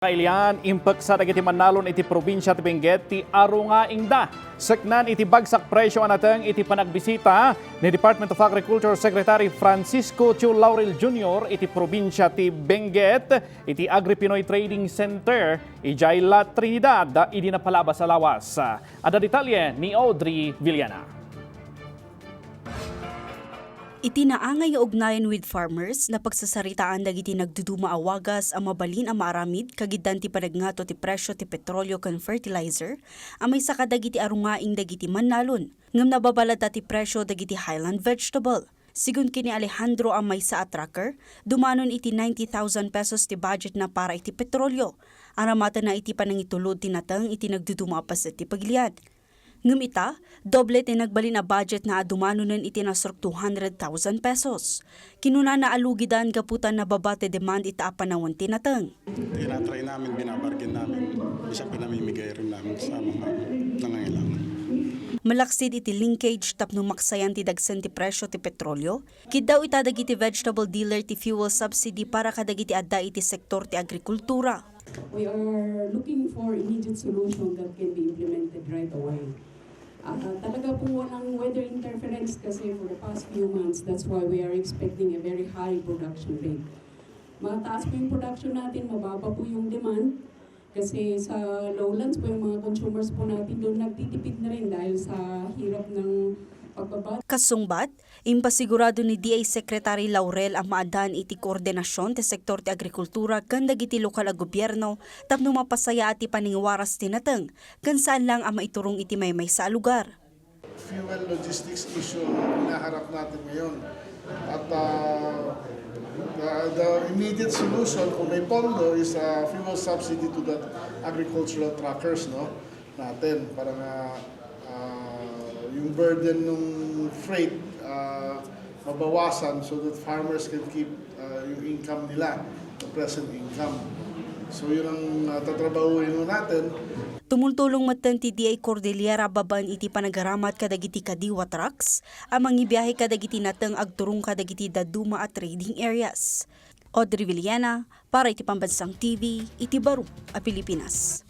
Kailian, impact sa dagiti Manalon iti probinsya ti Benguet ti aro nga ingda. Seknan iti bagsak presyo anateng iti panagbisita ni Department of Agriculture Secretary Francisco Chu Laurel Jr. iti probinsya ti Benguet iti Agri-Pinoy Trading Center ijay La Trinidad idi napalabas sa lawas. Ada detalye ni Audrey Villana. Itinaangay ugnayan with farmers na pagsasaritaan dagiti nagduduma awagas ang mabalin ang maaramid kagiddan ti panagnato ti presyo ti petrolyo ken fertilizer amay sa kadagiti arungaing dagiti Manalon ngem nababalad ti presyo dagiti highland vegetable. Sigun kini Alejandro ang may sa tracker, dumanon iti 90,000 pesos ti budget na para iti petrolyo. Aramata na iti panangitulod tinatang iti nagduduma pas iti pagiliad. Ngem ita, doble ti nagbalin na budget na adumanunan iti nasrok 200,000 pesos. Kinuna na alugidan gaputan na babate demand ita apanawon tinatang. Tinatry namin, binabargain namin, isang pinamimigay rin namin sa mga nangangailangan. Malaksid iti linkage tapno maksayan ti dagsen ti presyo ti petrolyo. Kidaw ita dagiti vegetable dealer ti fuel subsidy para kadagiti adda iti sektor ti agrikultura. We are looking for immediate solution that can be implemented right away. Talaga po walang weather interference kasi for the past few months, that's why we are expecting a very high production rate. Mataas po yung production natin, mababa po yung demand. Kasi sa lowlands po yung mga consumers po natin doon nagtitipid na rin dahil sa hirap ng pagbaba. Kasungbat, impasigurado ni DA Secretary Laurel ang maadaan iti koordinasyon ti sektor ti agrikultura ken dagiti lokal a gobyerno tapno mapasaya ati paningwaras tinateng ken saan lang ang maiturong iti maymay sa lugar. Fuel logistics issue na harap natin ngayon. At the immediate solution kung may pondo is fuel subsidy to the agricultural truckers natin para na yung burden ng freight mabawasan so that farmers can keep yung income nila, the present income. So yun ang tatrabahuin natin. Tumultulong matan ti DA Cordillera baban iti panagaramat kadagiti kadiwa trucks, ang mangibiyahe kadagiti nateng agturong kadagiti daduma at trading areas. Audrey Villana, para iti Pambansang TV, iti Baro, a Pilipinas.